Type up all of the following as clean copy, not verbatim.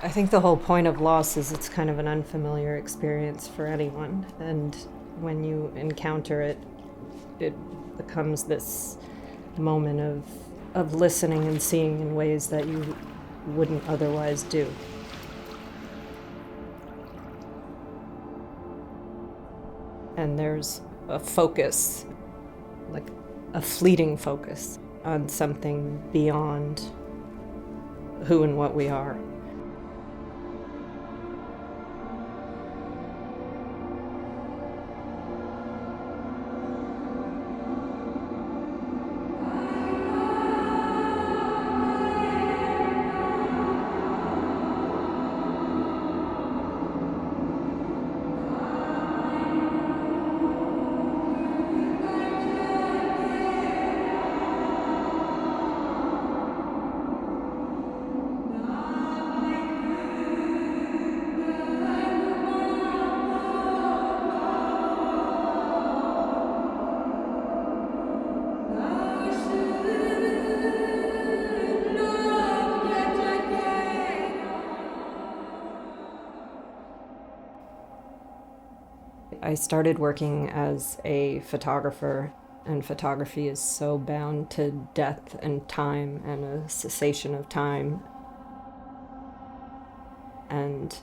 I think the whole point of loss is it's kind of an unfamiliar experience for anyone, and when you encounter it, it becomes this moment of listening and seeing in ways that you wouldn't otherwise do. And there's a focus, like a fleeting focus on something beyond who and what we are. I started working as a photographer, and photography is so bound to death and time and a cessation of time. And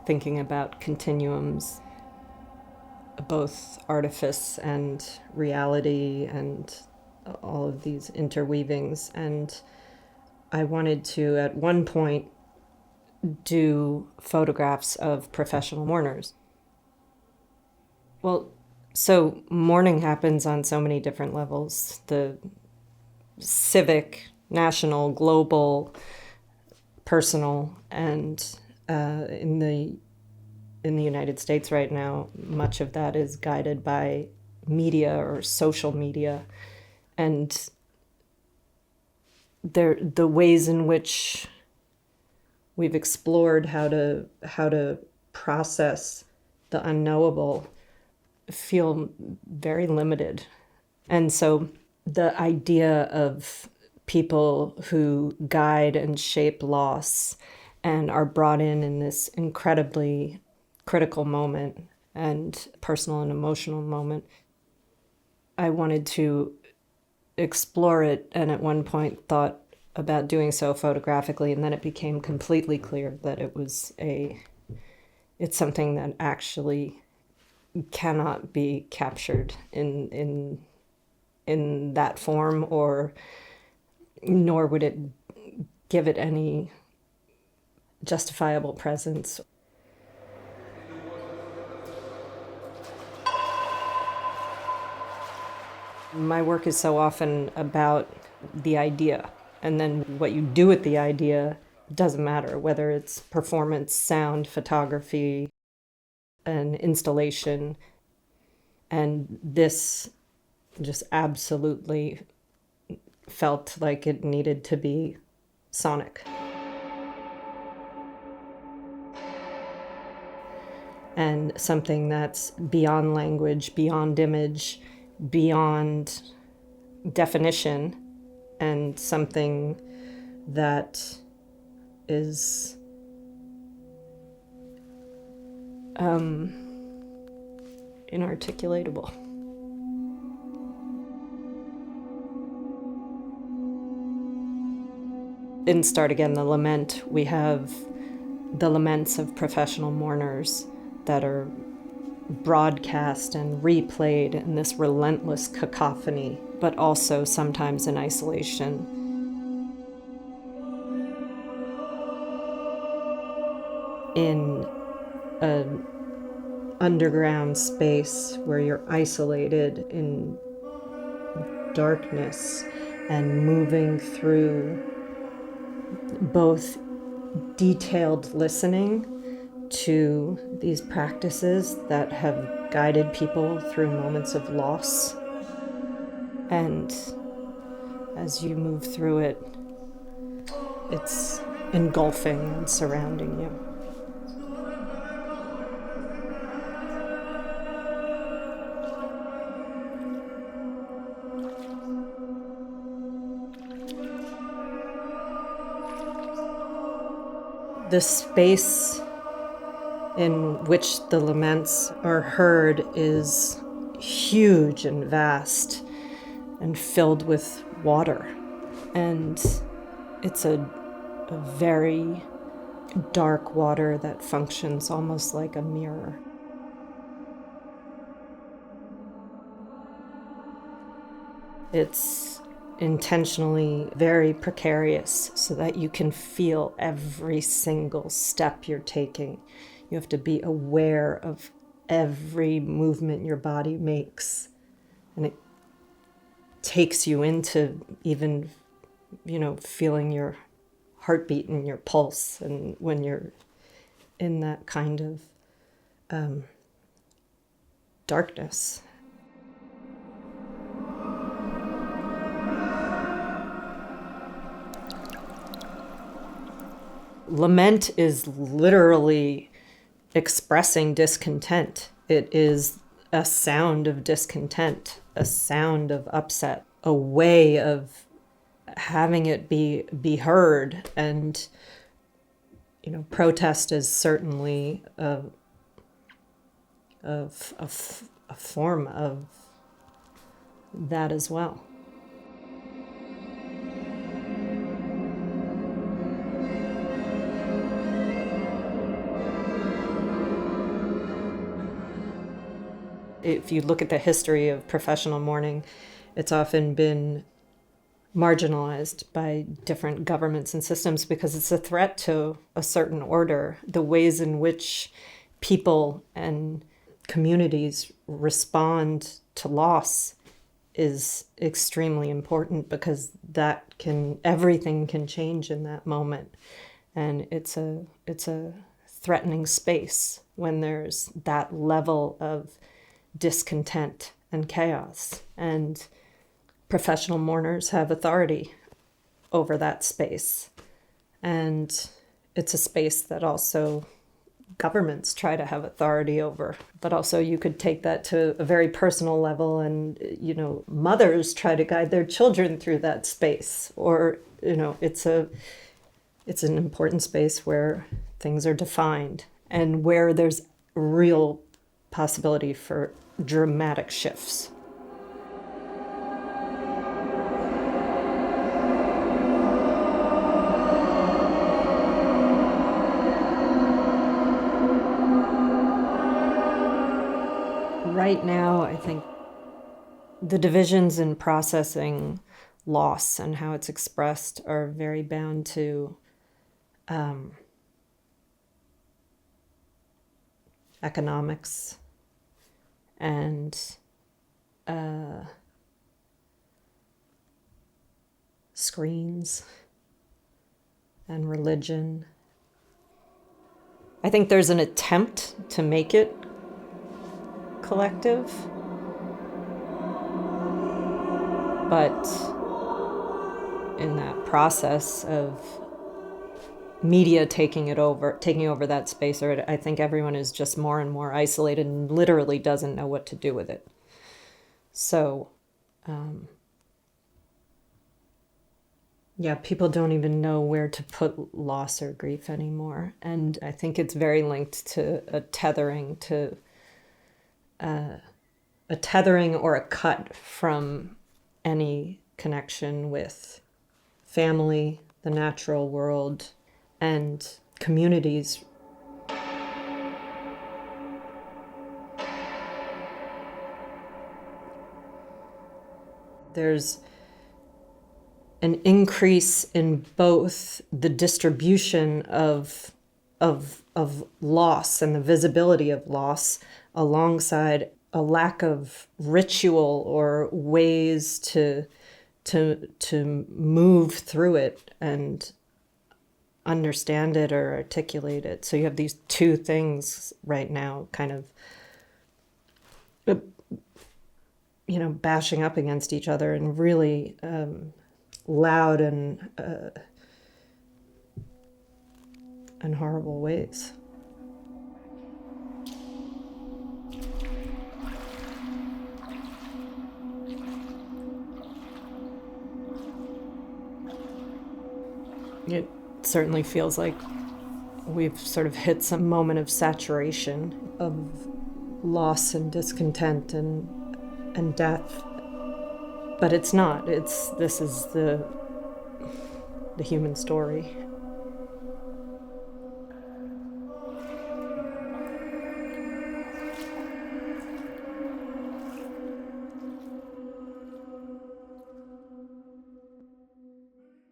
thinking about continuums, both artifice and reality and all of these interweavings. And I wanted to, at one point, do photographs of professional mourners. Well, so mourning happens on so many different levels. The civic, national, global, personal, and in the United States right now, much of that is guided by media or social media, and the ways in which we've explored how to process the unknowable feel very limited. And so the idea of people who guide and shape loss and are brought in this incredibly critical moment and personal and emotional moment, I wanted to explore it, and at one point thought about doing so photographically, and then it became completely clear that it's something that actually cannot be captured in that form, or nor would it give it any justifiable presence. My work is so often about the idea, and then what you do with the idea doesn't matter, whether it's performance, sound, photography, an installation. And this just absolutely felt like it needed to be sonic. And something that's beyond language, beyond image, beyond definition, and something that is inarticulatable. In Start Again the Lament, we have the laments of professional mourners that are broadcast and replayed in this relentless cacophony, but also sometimes in isolation. In an underground space where you're isolated in darkness and moving through both detailed listening to these practices that have guided people through moments of loss. And as you move through it, it's engulfing and surrounding you. The space in which the laments are heard is huge and vast and filled with water. And it's a very dark water that functions almost like a mirror. It's intentionally very precarious so that you can feel every single step you're taking. You have to be aware of every movement your body makes. And it takes you into even, feeling your heartbeat and your pulse. And when you're in that kind of darkness. Lament is literally expressing discontent. It is a sound of discontent, a sound of upset, a way of having it be heard. And, protest is certainly a form of that as well. If you look at the history of professional mourning, it's often been marginalized by different governments and systems because it's a threat to a certain order. The ways in which people and communities respond to loss is extremely important because everything can change in that moment. And it's a threatening space when there's that level of discontent and chaos. And professional mourners have authority over that space. And it's a space that also governments try to have authority over. But also you could take that to a very personal level and, mothers try to guide their children through that space. Or, it's an important space where things are defined and where there's real possibility for dramatic shifts. Right now, I think the divisions in processing loss and how it's expressed are very bound to economics and screens and religion. I think there's an attempt to make it collective, but in that process of media taking over that space, I think everyone is just more and more isolated and literally doesn't know what to do with it. So, people don't even know where to put loss or grief anymore. And I think it's very linked to a tethering or a cut from any connection with family, the natural world, and communities. There's an increase in both the distribution of loss and the visibility of loss, alongside a lack of ritual or ways to move through it and understand it or articulate it. So you have these two things right now kind of bashing up against each other in really loud and horrible ways. It certainly feels like we've sort of hit some moment of saturation, of loss and discontent and death. But it's not. This is the human story.